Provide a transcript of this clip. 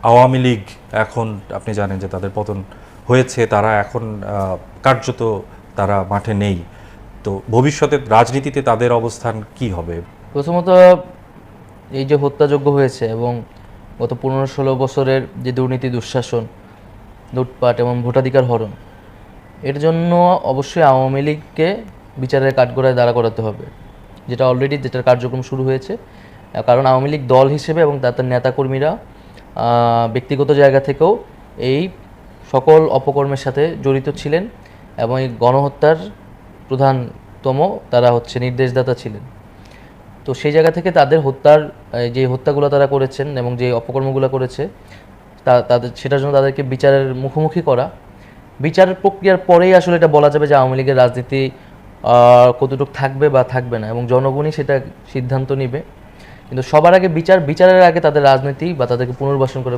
আওয়ামী লীগ এখন আপনি জানেন যে তাদের পতন হয়েছে, তারা এখন কার্যত তারা মাঠে নেই। তো ভবিষ্যতে রাজনীতিতে তাদের অবস্থান কি হবে? প্রথমত এই যে হত্যাযজ্ঞ হয়েছে এবং গত 15-16 বছরের যে দুর্নীতি, দুঃশাসন, লুটপাট এবং ভোটাধিকার হরণ, এর জন্য অবশ্যই আওয়ামী লীগকে বিচারের কাঠগড়ায় দাঁড়া করাতে হবে, যেটার কার্যক্রম শুরু হয়েছে। কারণ আওয়ামী লীগ দল হিসেবে এবং তাদের নেতাকর্মীরা ব্যক্তিগত জায়গা থেকেও এই সকল অপকর্মের সাথে জড়িত ছিলেন এবং এই গণহত্যার প্রধানতম তারা হচ্ছে নির্দেশদাতা ছিলেন। তো সেই জায়গা থেকে তাদের যে হত্যাগুলো তারা করেছেন এবং যে অপকর্মগুলো করেছে তাদের সেটার জন্য তাদেরকে বিচারের মুখোমুখি করা, বিচার প্রক্রিয়ার পরেই আসলে এটা বলা যাবে যে আওয়ামী লীগের রাজনীতি কতটুকু থাকবে বা থাকবে না, এবং জনগণই সেটা সিদ্ধান্ত নেবে। কিন্তু সবার আগে বিচারের আগে তাদের রাজনীতি বা তাদেরকে পুনর্বাসন করে